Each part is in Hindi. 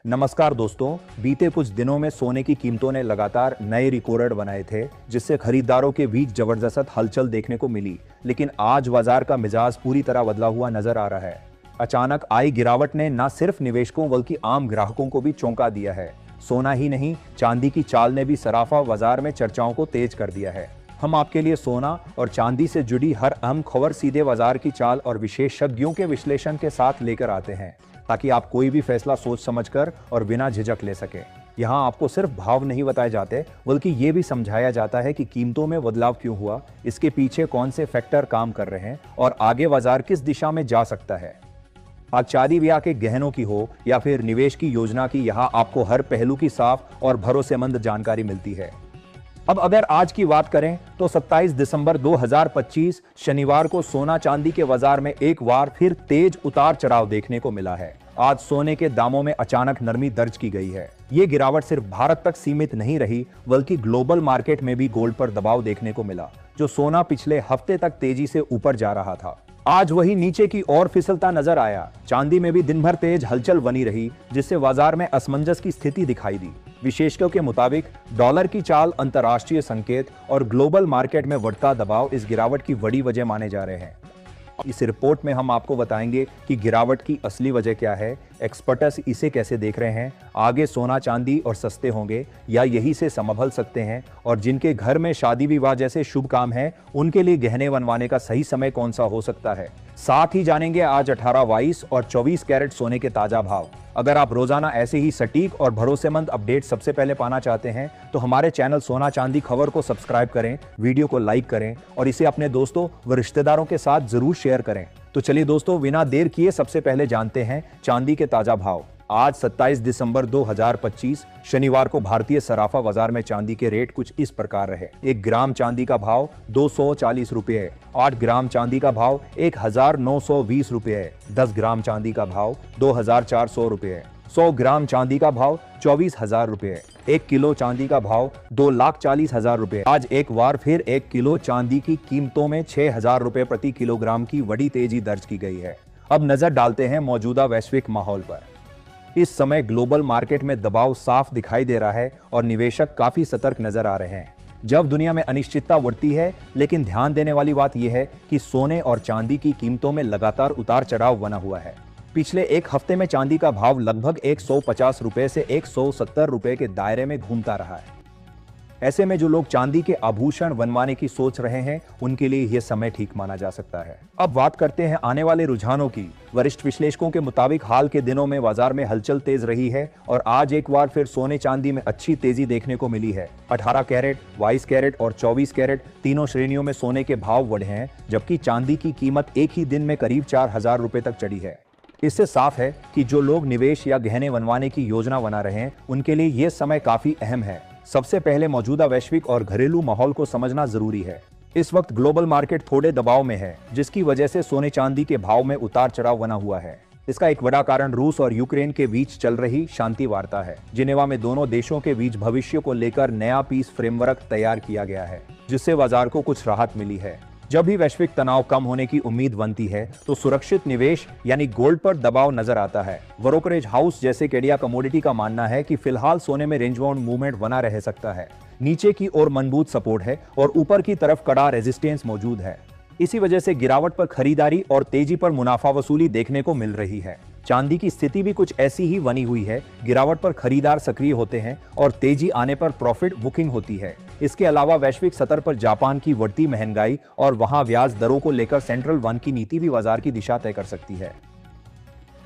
नमस्कार दोस्तों। बीते कुछ दिनों में सोने की कीमतों ने लगातार नए रिकॉर्ड बनाए थे, जिससे खरीदारों के बीच जबरदस्त हलचल देखने को मिली। लेकिन आज बाजार का मिजाज पूरी तरह बदला हुआ नजर आ रहा है। अचानक आई गिरावट ने न सिर्फ निवेशकों बल्कि आम ग्राहकों को भी चौंका दिया है। सोना ही नहीं, चांदी की चाल ने भी सराफा बाजार में चर्चाओं को तेज कर दिया है। हम आपके लिए सोना और चांदी से जुड़ी हर अहम खबर सीधे बाजार की चाल और विशेषज्ञों के विश्लेषण के साथ लेकर आते हैं, ताकि आप कोई भी फैसला सोच समझकर और बिना झिझक ले सके। यहाँ आपको सिर्फ भाव नहीं बताए जाते, बल्कि ये भी समझाया जाता है कि कीमतों में बदलाव क्यों हुआ, इसके पीछे कौन से फैक्टर काम कर रहे हैं और आगे बाजार किस दिशा में जा सकता है। आज शादी ब्याह के गहनों की हो या फिर निवेश की योजना की, यहाँ आपको हर पहलू की साफ और भरोसेमंद जानकारी मिलती है। अब अगर आज की बात करें तो 27 दिसंबर 2025 शनिवार को सोना चांदी के बाजार में एक बार फिर तेज उतार चढ़ाव देखने को मिला है। आज सोने के दामों में अचानक नरमी दर्ज की गई है। ये गिरावट सिर्फ भारत तक सीमित नहीं रही, बल्कि ग्लोबल मार्केट में भी गोल्ड पर दबाव देखने को मिला। जो सोना पिछले हफ्ते तक तेजी से ऊपर जा रहा था, आज वही नीचे की ओर फिसलता नजर आया। चांदी में भी दिन भर तेज हलचल बनी रही, जिससे बाजार में असमंजस की स्थिति दिखाई दी। विशेषज्ञों के मुताबिक डॉलर की चाल, अंतर्राष्ट्रीय संकेत और ग्लोबल मार्केट में बढ़ता दबाव इस गिरावट की बड़ी वजह माने जा रहे हैं। इस रिपोर्ट में हम आपको बताएंगे कि गिरावट की असली वजह क्या है, एक्सपर्ट्स इसे कैसे देख रहे हैं, आगे सोना चांदी और सस्ते होंगे या यही से संभल सकते हैं, और जिनके घर में शादी विवाह जैसे शुभ काम है उनके लिए गहने बनवाने का सही समय कौन सा हो सकता है। साथ ही जानेंगे आज 18, 22 और 24 कैरेट सोने के ताजा भाव। अगर आप रोजाना ऐसे ही सटीक और भरोसेमंद अपडेट सबसे पहले पाना चाहते हैं तो हमारे चैनल सोना चांदी खबर को सब्सक्राइब करें, वीडियो को लाइक करें और इसे अपने दोस्तों व रिश्तेदारों के साथ जरूर शेयर करें। तो चलिए दोस्तों, बिना देर किए सबसे पहले जानते हैं चांदी के ताजा भाव। आज 27 दिसंबर 2025 शनिवार को भारतीय सराफा बाजार में चांदी के रेट कुछ इस प्रकार रहे। 1 ग्राम चांदी का भाव 240 रुपये है। 8 ग्राम चांदी का भाव 1920 रुपये है। 10 ग्राम चांदी का भाव 2400 रुपये है। 100 ग्राम चांदी का भाव 24,000 रुपये है। 1 किलो चांदी का भाव 2,40,000 रुपये। आज एक बार फिर 1 किलो चांदी की कीमतों में 6,000 रुपये प्रति किलोग्राम की बड़ी तेजी दर्ज की गई है। अब नजर डालते हैं मौजूदा वैश्विक माहौल पर। इस समय ग्लोबल मार्केट में दबाव साफ दिखाई दे रहा है और निवेशक काफी सतर्क नजर आ रहे हैं। जब दुनिया में अनिश्चितता बढ़ती है, लेकिन ध्यान देने वाली बात यह है कि सोने और चांदी की कीमतों में लगातार उतार चढ़ाव बना हुआ है। पिछले एक हफ्ते में चांदी का भाव लगभग 150 रुपए से 170 रुपए के दायरे में घूमता रहा है। ऐसे में जो लोग चांदी के आभूषण बनवाने की सोच रहे हैं, उनके लिए यह समय ठीक माना जा सकता है। अब बात करते हैं आने वाले रुझानों की। वरिष्ठ विश्लेषकों के मुताबिक हाल के दिनों में बाजार में हलचल तेज रही है और आज एक बार फिर सोने चांदी में अच्छी तेजी देखने को मिली है। 18 कैरेट, 22 कैरेट और 24 कैरेट तीनों श्रेणियों में सोने के भाव बढ़े हैं, जबकि चांदी की कीमत एक ही दिन में करीब 4,000 रुपए तक चढ़ी है। इससे साफ है कि जो लोग निवेश या गहने बनवाने की योजना बना रहे हैं, उनके लिए यह समय काफी अहम है। सबसे पहले मौजूदा वैश्विक और घरेलू माहौल को समझना जरूरी है। इस वक्त ग्लोबल मार्केट थोड़े दबाव में है, जिसकी वजह से सोने चांदी के भाव में उतार चढ़ाव बना हुआ है। इसका एक बड़ा कारण रूस और यूक्रेन के बीच चल रही शांति वार्ता है। जिनेवा में दोनों देशों के बीच भविष्य को लेकर नया पीस फ्रेमवर्क तैयार किया गया है, जिससे बाजार को कुछ राहत मिली है। जब भी वैश्विक तनाव कम होने की उम्मीद बनती है तो सुरक्षित निवेश यानी गोल्ड पर दबाव नजर आता है। ब्रोकरेज हाउस जैसे कैडिया कमोडिटी का मानना है कि फिलहाल सोने में रेंज बाउंड मूवमेंट बना रह सकता है। नीचे की ओर मजबूत सपोर्ट है और ऊपर की तरफ कड़ा रेजिस्टेंस मौजूद है। इसी वजह से गिरावट पर खरीदारी और तेजी पर मुनाफा वसूली देखने को मिल रही है। चांदी की स्थिति भी कुछ ऐसी ही बनी हुई है। गिरावट पर खरीदार सक्रिय होते हैं और तेजी आने पर प्रॉफिट बुकिंग होती है। इसके अलावा वैश्विक स्तर पर जापान की बढ़ती महंगाई और वहां ब्याज दरों को लेकर सेंट्रल बैंक की नीति भी बाजार की दिशा तय कर सकती है।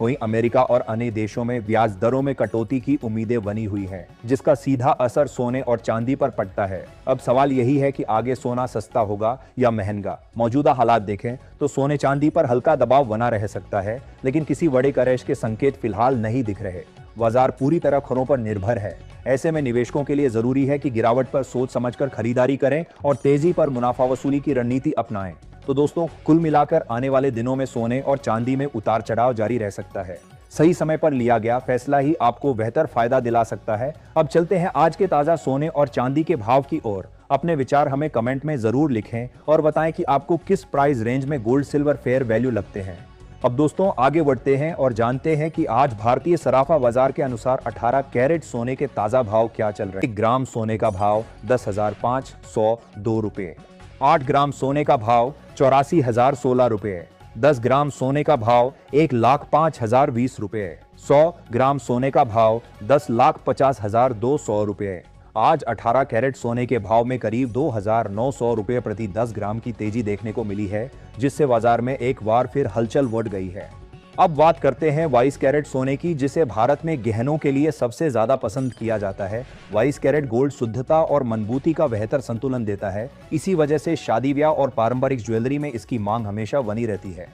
वहीं अमेरिका और अन्य देशों में ब्याज दरों में कटौती की उम्मीदें बनी हुई हैं, जिसका सीधा असर सोने और चांदी पर पड़ता है। अब सवाल यही है कि आगे सोना सस्ता होगा या महंगा। मौजूदा हालात देखें तो सोने चांदी पर हल्का दबाव बना रह सकता है, लेकिन किसी बड़े क्रैश के संकेत फिलहाल नहीं दिख रहे। बाजार पूरी तरह खरों पर निर्भर है। ऐसे में निवेशकों के लिए जरूरी है कि गिरावट पर सोच समझकर खरीदारी करें और तेजी पर मुनाफा वसूली की रणनीति अपनाएं। तो दोस्तों, कुल मिलाकर आने वाले दिनों में सोने और चांदी में उतार चढ़ाव जारी रह सकता है। सही समय पर लिया गया फैसला ही आपको बेहतर फायदा दिला सकता है। अब चलते हैं आज के ताजा सोने और चांदी के भाव की ओर। अपने विचार हमें कमेंट में जरूर लिखें और बताएं कि आपको किस प्राइस रेंज में गोल्ड सिल्वर फेयर वैल्यू लगते हैं। अब दोस्तों आगे बढ़ते हैं और जानते हैं कि आज भारतीय सराफा बाजार के अनुसार 18 कैरेट सोने के ताजा भाव क्या चल रहे हैं। 1 ग्राम सोने का भाव 10,502 रुपए। 8 ग्राम सोने का भाव 84,016 रुपए। 10 ग्राम सोने का भाव 1,05,020 रुपए। 100 ग्राम सोने का भाव 10,50,200 रुपए। आज 18 कैरेट सोने के भाव में करीब 2,900 रुपए प्रति 10 ग्राम की तेजी देखने को मिली है, जिससे बाजार में एक बार फिर हलचल बढ़ गई है। अब बात करते हैं 22 कैरेट सोने की, जिसे भारत में गहनों के लिए सबसे ज्यादा पसंद किया जाता है। 22 कैरेट गोल्ड शुद्धता और मजबूती का बेहतर संतुलन देता है। इसी वजह से शादी ब्याह और पारंपरिक ज्वेलरी में इसकी मांग हमेशा बनी रहती है।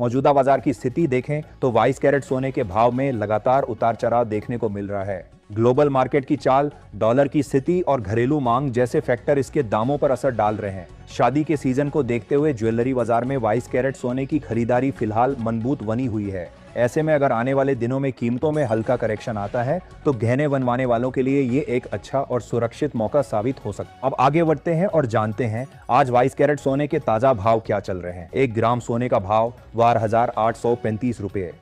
मौजूदा बाजार की स्थिति देखें तो 22 कैरेट सोने के भाव में लगातार उतार चढ़ाव देखने को मिल रहा है। ग्लोबल मार्केट की चाल, डॉलर की स्थिति और घरेलू मांग जैसे फैक्टर इसके दामों पर असर डाल रहे हैं। शादी के सीजन को देखते हुए ज्वेलरी बाजार में 22 कैरेट सोने की खरीदारी फिलहाल मजबूत बनी हुई है। ऐसे में अगर आने वाले दिनों में कीमतों में हल्का करेक्शन आता है तो गहने बनवाने वालों के लिए ये एक अच्छा और सुरक्षित मौका साबित हो सकता है। अब आगे बढ़ते हैं और जानते हैं आज 22 कैरेट सोने के ताजा भाव क्या चल रहे हैं। 1 ग्राम सोने का भाव 12,835 रुपए।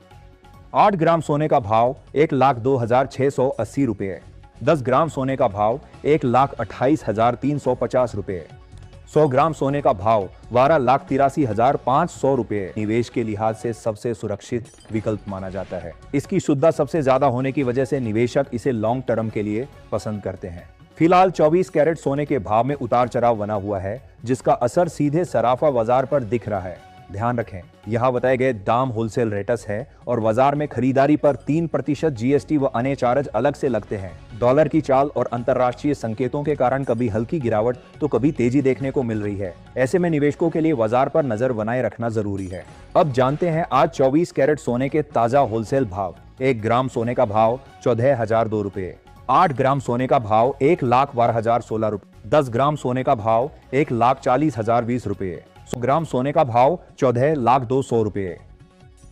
8 ग्राम सोने का भाव 1,02,680 रुपए। 10 ग्राम सोने का भाव 1,28,350 रुपए। 100 ग्राम सोने का भाव 12,83,500 रुपए निवेश के लिहाज से सबसे सुरक्षित विकल्प माना जाता है। इसकी शुद्धता सबसे ज्यादा होने की वजह से निवेशक इसे लॉन्ग टर्म के लिए पसंद करते हैं। फिलहाल 24 कैरेट सोने के भाव में उतार चढ़ाव बना हुआ है, जिसका असर सीधे सराफा बाजार पर दिख रहा है। ध्यान रखें, यहाँ बताए गए दाम होलसेल रेट्स है और बाजार में खरीदारी पर 3% जीएसटी व अन्य चार्ज अलग से लगते हैं। डॉलर की चाल और अंतर्राष्ट्रीय संकेतों के कारण कभी हल्की गिरावट तो कभी तेजी देखने को मिल रही है। ऐसे में निवेशकों के लिए बाजार पर नजर बनाए रखना जरूरी है। अब जानते हैं आज 24 कैरेट सोने के ताजा होलसेल भाव। 1 ग्राम सोने का भाव 14,002 रुपए। 8 ग्राम सोने का भाव 1,12,016 रुपए। 10 ग्राम सोने का भाव 1,40,020 रुपए। 100 ग्राम सोने का भाव 14,02,00 रुपए।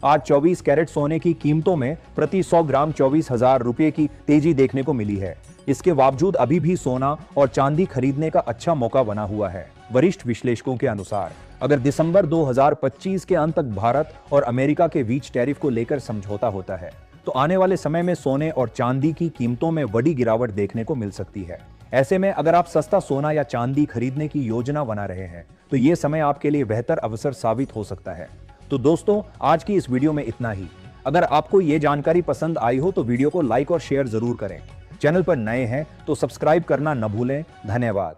आज 24 कैरेट सोने की कीमतों में प्रति 100 ग्राम 24,000 रुपए की तेजी देखने को मिली है। इसके बावजूद अभी भी सोना और चांदी खरीदने का अच्छा मौका बना हुआ है। वरिष्ठ विश्लेषकों के अनुसार अगर दिसंबर 2025 के अंत तक भारत और अमेरिका के बीच टैरिफ को लेकर समझौता होता है तो आने वाले समय में सोने और चांदी की कीमतों में बड़ी गिरावट देखने को मिल सकती है। ऐसे में अगर आप सस्ता सोना या चांदी खरीदने की योजना बना रहे हैं तो ये समय आपके लिए बेहतर अवसर साबित हो सकता है। तो दोस्तों आज की इस वीडियो में इतना ही। अगर आपको ये जानकारी पसंद आई हो तो वीडियो को लाइक और शेयर जरूर करें। चैनल पर नए हैं तो सब्सक्राइब करना न भूलें। धन्यवाद।